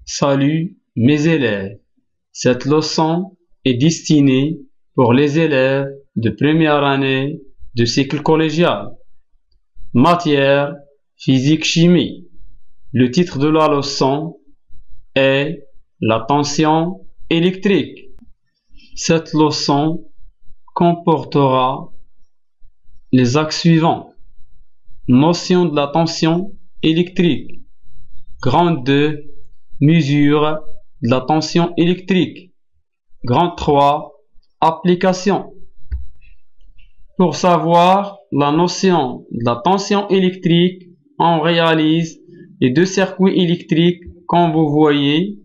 Salut mes élèves, cette leçon est destinée pour les élèves de première année de cycle collégial. Matière physique-chimie. Le titre de la leçon est la tension électrique. Cette leçon comportera les axes suivants. Notion de la tension électrique. Grande 2. Mesure de la tension électrique. Grande 3. Application. Pour savoir la notion de la tension électrique, on réalise les deux circuits électriques comme vous voyez.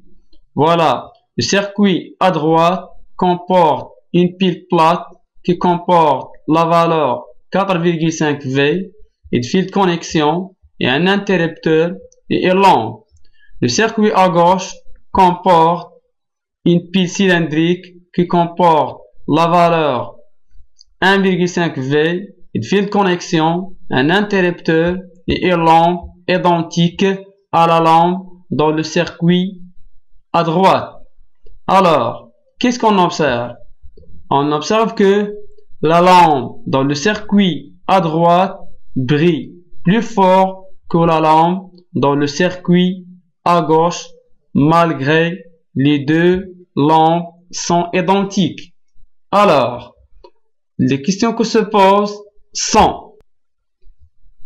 Voilà, le circuit à droite comporte une pile plate qui comporte la valeur 4,5 V et de fil de connexion et un interrupteur et une lampe. Le circuit à gauche comporte une pile cylindrique qui comporte la valeur 1,5 V et de fil de connexion, un interrupteur et une lampe identique à la lampe dans le circuit à droite. Alors, qu'est-ce qu'on observe? On observe que la lampe dans le circuit à droite brille plus fort que la lampe dans le circuit à gauche, malgré les deux lampes sont identiques. Alors, les questions que se posent sont: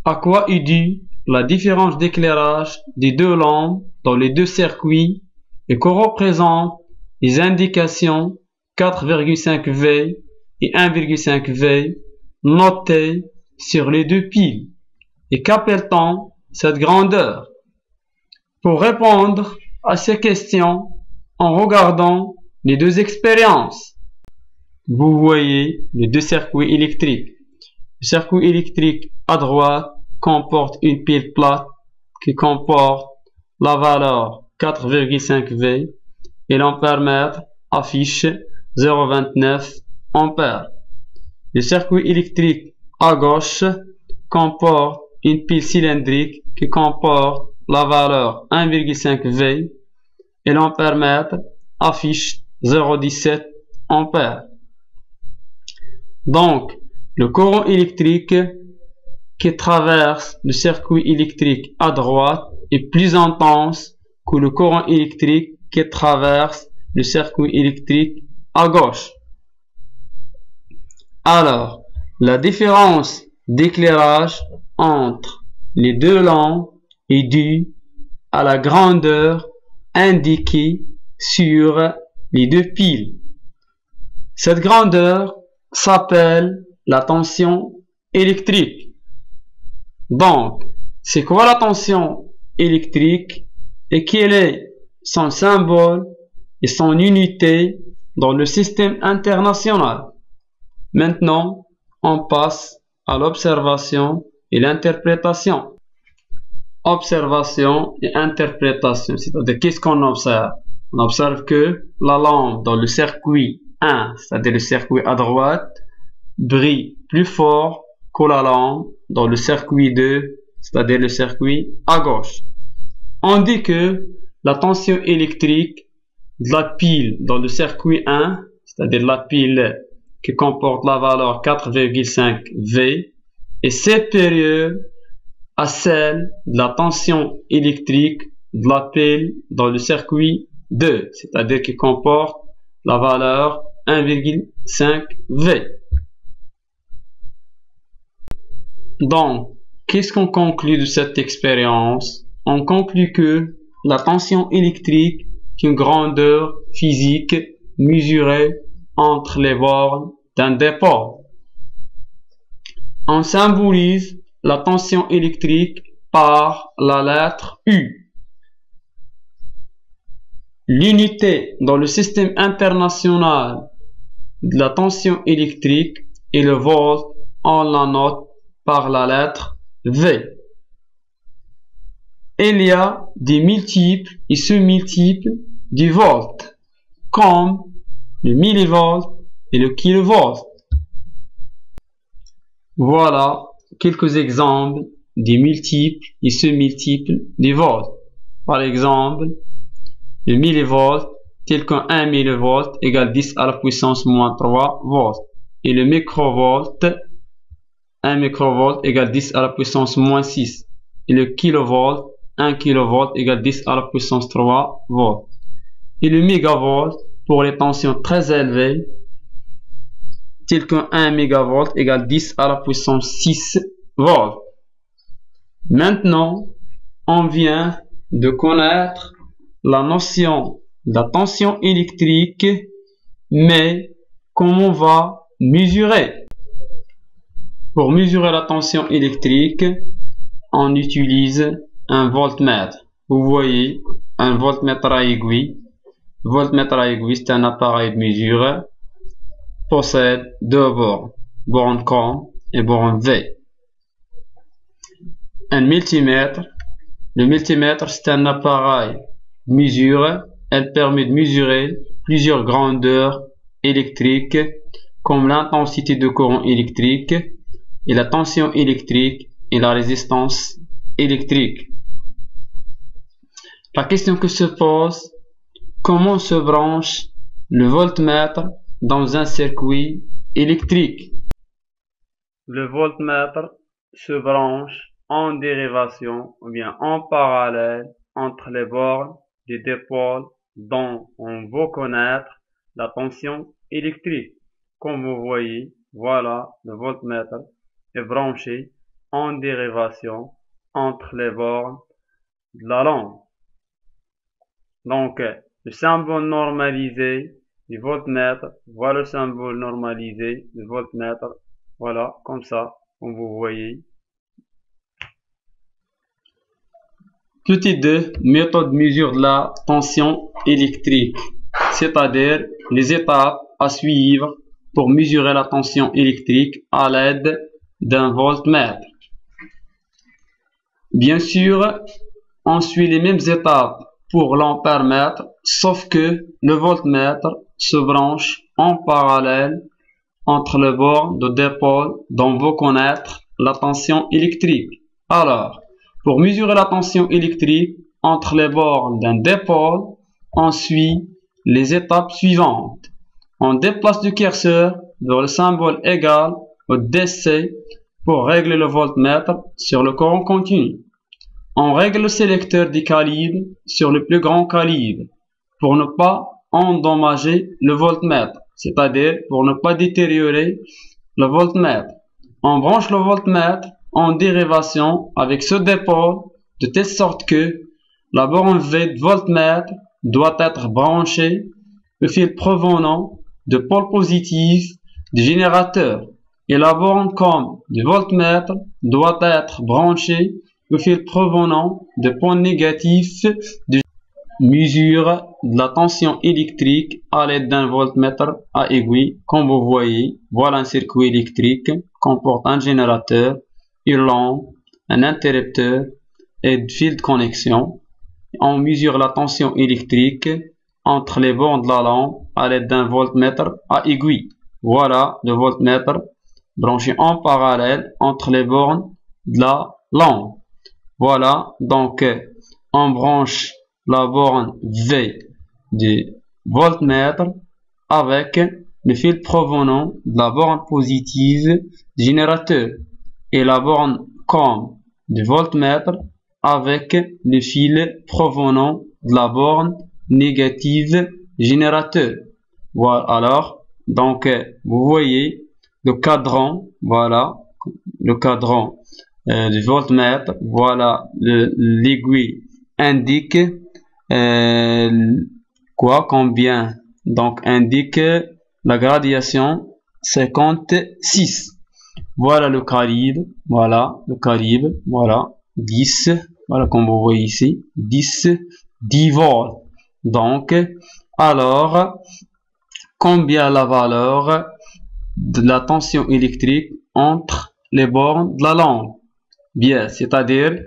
à quoi est due la différence d'éclairage des deux lampes dans les deux circuits et que représentent les indications 4,5 V et 1,5 V notées sur les deux piles? Et qu'appelle-t-on cette grandeur? Pour répondre à ces questions en regardant les deux expériences, vous voyez les deux circuits électriques. Le circuit électrique à droite comporte une pile plate qui comporte la valeur 4,5 V et l'ampèremètre affiche 0,29 ampères. Le circuit électrique à gauche comporte une pile cylindrique qui comporte la valeur 1,5 V et l'ampèremètre affiche 0,17 ampères. Donc, le courant électrique qui traverse le circuit électrique à droite est plus intense que le courant électrique qui traverse le circuit électrique à gauche. Alors, la différence d'éclairage entre les deux lampes est due à la grandeur indiquée sur les deux piles. Cette grandeur s'appelle la tension électrique. Donc, c'est quoi la tension électrique et quel est son symbole et son unité dans le système international? Maintenant, on passe à l'observation et l'interprétation. Observation et interprétation, c'est-à-dire qu'est-ce qu'on observe? On observe que la lampe dans le circuit 1, c'est-à-dire le circuit à droite, brille plus fort que la lampe dans le circuit 2, c'est-à-dire le circuit à gauche. On dit que la tension électrique de la pile dans le circuit 1, c'est-à-dire la pile qui comporte la valeur 4,5 V, est supérieure à celle de la tension électrique de la pile dans le circuit 2, c'est-à-dire qui comporte la valeur 1,5 V. Donc, qu'est-ce qu'on conclut de cette expérience? On conclut que la tension électrique est une grandeur physique mesurée entre les bornes d'un dépôt. On symbolise la tension électrique par la lettre U. L'unité dans le système international de la tension électrique est le volt, on la note par la lettre V. Il y a des multiples et sous-multiples du volt, comme le millivolt et le kilovolt. Voilà quelques exemples des multiples et sous-multiples du volt. Par exemple, Le millivolt, tel qu'un 1 millivolt égale 10 à la puissance moins 3 volts. Et le microvolt, 1 microvolt égale 10 à la puissance moins 6. Et le kilovolt, 1 kilovolt égale 10 à la puissance 3 volts. Et le mégavolt, pour les tensions très élevées, tel qu'un 1 mégavolt égale 10 à la puissance 6 volts. Maintenant, on vient de connaître la notion de la tension électrique, mais comment on va mesurer? Pour mesurer la tension électrique, on utilise un voltmètre. Vous voyez, un voltmètre à aiguille. Voltmètre à aiguille, c'est un appareil de mesure. Possède deux bornes, borne COM et borne V. Un multimètre. Le multimètre, c'est un appareil de mesure. Elle permet de mesurer plusieurs grandeurs électriques, comme l'intensité de courant électrique et la tension électrique et la résistance électrique. La question que se pose, comment se branche le voltmètre dans un circuit électrique? Le voltmètre se branche en dérivation ou bien en parallèle entre les bornes des dipôles dont on veut connaître la tension électrique. Comme vous voyez, voilà, le voltmètre est branché en dérivation entre les bornes de la lampe. Donc, le symbole normalisé du voltmètre, voilà le symbole normalisé du voltmètre, voilà, comme ça, comme vous voyez. Petit 2, méthode de mesure de la tension électrique, c'est-à-dire les étapes à suivre pour mesurer la tension électrique à l'aide d'un voltmètre. Bien sûr, on suit les mêmes étapes pour l'ampèremètre, sauf que le voltmètre se branche en parallèle entre les bornes de dipôle dont on veut connaître la tension électrique. Alors, pour mesurer la tension électrique entre les bornes d'un dipôle, on suit les étapes suivantes. On déplace le curseur vers le symbole égal au DC pour régler le voltmètre sur le courant continu. On règle le sélecteur du calibre sur le plus grand calibre pour ne pas endommager le voltmètre, c'est-à-dire pour ne pas détériorer le voltmètre. On branche le voltmètre en dérivation avec ce dipôle de telle sorte que la borne V de voltmètre doit être branchée au fil provenant de pôle positif du générateur et la borne COM du voltmètre doit être branchée au fil provenant de pôle négatif de mesure de la tension électrique à l'aide d'un voltmètre à aiguille. Comme vous voyez, voilà un circuit électrique comporte un générateur, une lampe, un interrupteur et des fils de connexion. On mesure la tension électrique entre les bornes de la lampe à l'aide d'un voltmètre à aiguille. Voilà le voltmètre branché en parallèle entre les bornes de la lampe. Voilà, donc on branche la borne V du voltmètre avec le fil provenant de la borne positive du générateur et la borne COM du voltmètre avec le fil provenant de la borne négative du générateur. Voilà, alors, donc vous voyez le cadran, voilà, le cadran du voltmètre, voilà, l'aiguille indique combien, donc indique la gradation 56. Voilà le calibre, voilà le calibre, voilà 10, voilà comme vous voyez ici, 10 volts. Donc, alors, combien la valeur de la tension électrique entre les bornes de la lampe? Bien, c'est-à-dire,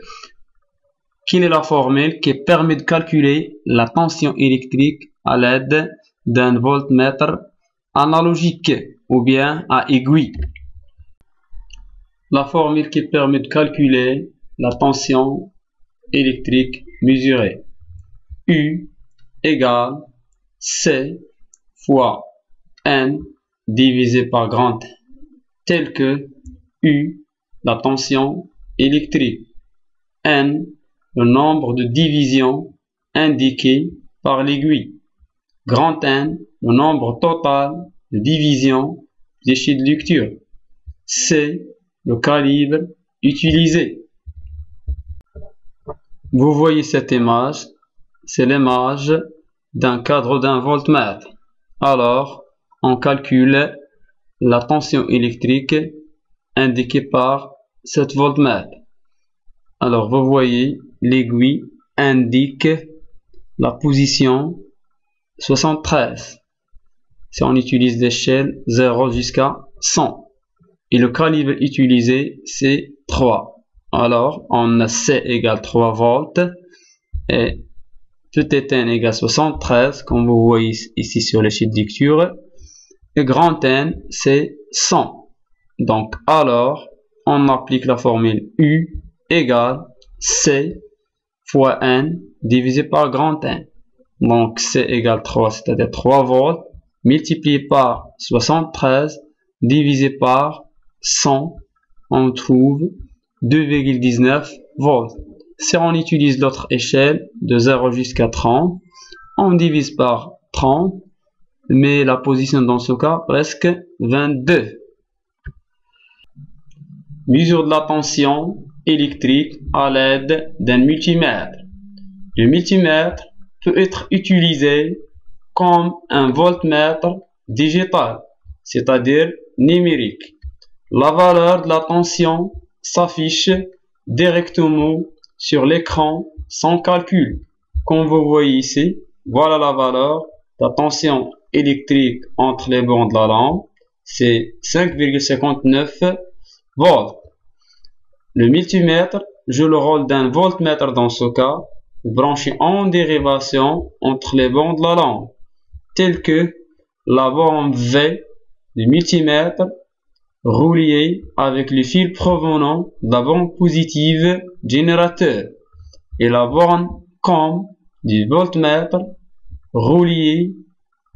quelle est la formule qui permet de calculer la tension électrique à l'aide d'un voltmètre analogique ou bien à aiguille? La formule qui permet de calculer la tension électrique mesurée. U égale C fois N divisé par grand N, tel que U, la tension électrique, N, le nombre de divisions indiqué par l'aiguille, grand N, le nombre total de divisions d'échelle de lecture, C, le calibre utilisé. Vous voyez cette image, c'est l'image d'un cadre d'un voltmètre. Alors, on calcule la tension électrique indiquée par cette voltmètre. Alors, vous voyez, l'aiguille indique la position 73. Si on utilise l'échelle 0 jusqu'à 100. Et le calibre utilisé, c'est 3. Alors, on a C égale 3 volts et petit n égale 73, comme vous voyez ici sur l'échelle de lecture. Et grand N, c'est 100. Donc, alors, on applique la formule U égale C fois N divisé par grand N. Donc, C égale 3, c'est-à-dire 3 volts, multiplié par 73, divisé par 100, on trouve 2,19 volts. Si on utilise l'autre échelle de 0 jusqu'à 30, on divise par 30, mais la position dans ce cas, presque 22. Mesure de la tension électrique à l'aide d'un multimètre. Le multimètre peut être utilisé comme un voltmètre digital, c'est-à-dire numérique. La valeur de la tension s'affiche directement sur l'écran sans calcul. Comme vous voyez ici, voilà la valeur de la tension électrique entre les bords de la lampe, c'est 5,59 volts. Le multimètre joue le rôle d'un voltmètre dans ce cas, branché en dérivation entre les bords de la lampe, tel que la borne V du multimètre reliée avec le fil provenant de la borne positive générateur et la borne COM du voltmètre reliée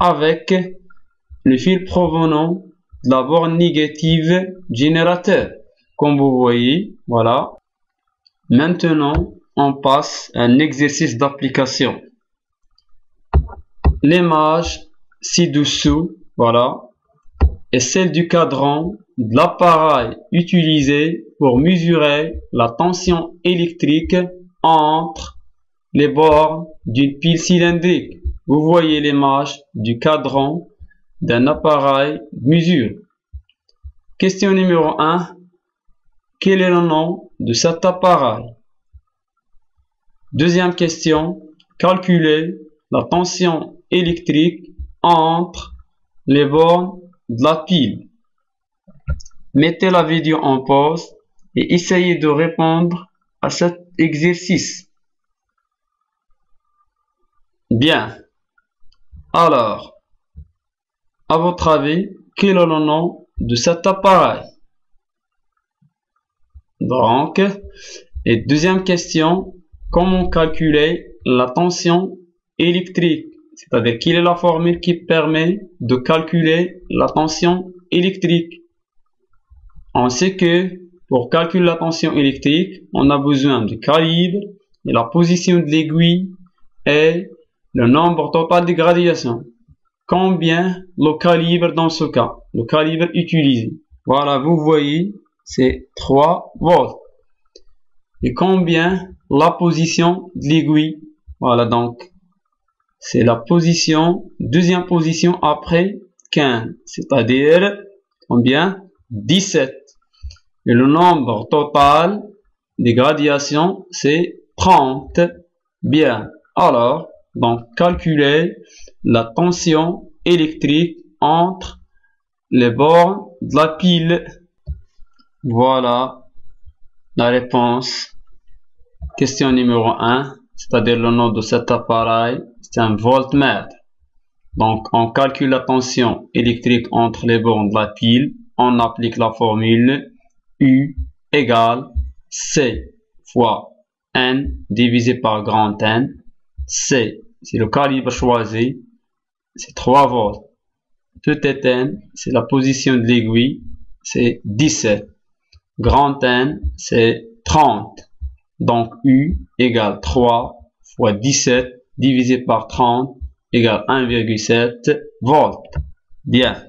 avec le fil provenant de la borne négative générateur. Comme vous voyez, voilà. Maintenant, on passe à un exercice d'application. L'image ci-dessous, voilà, est celle du cadran de l'appareil utilisé pour mesurer la tension électrique entre les bords d'une pile cylindrique. Vous voyez l'image du cadran d'un appareil mesure. Question numéro 1. Quel est le nom de cet appareil? Deuxième question. Calculer la tension électrique entre les bornes de la pile. Mettez la vidéo en pause et essayez de répondre à cet exercice. Bien. Alors, à votre avis, quel est le nom de cet appareil? Donc, et deuxième question, comment calculer la tension électrique? C'est-à-dire, quelle est la formule qui permet de calculer la tension électrique? On sait que pour calculer la tension électrique, on a besoin du calibre, de la position de l'aiguille et le nombre total de gradations. Combien le calibre dans ce cas? Le calibre utilisé. Voilà, vous voyez, c'est 3 volts. Et combien la position de l'aiguille? Voilà, donc, c'est la position, deuxième position après 15. C'est-à-dire, combien? 17. Et le nombre total des gradations, c'est 30. Bien. Alors, donc, calculer la tension électrique entre les bords de la pile. Voilà la réponse. Question numéro 1, c'est-à-dire le nom de cet appareil, c'est un voltmètre. Donc, on calcule la tension électrique entre les bornes de la pile. On applique la formule U égale C fois N divisé par grand N. C, c'est le calibre choisi, c'est 3 volts. Petit n, c'est la position de l'aiguille, c'est 17. Grand N, c'est 30. Donc U égale 3 fois 17 divisé par 30 égale 1,7 volts. Bien.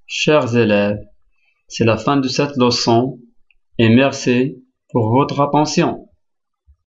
Chers élèves, c'est la fin de cette leçon et merci pour votre attention.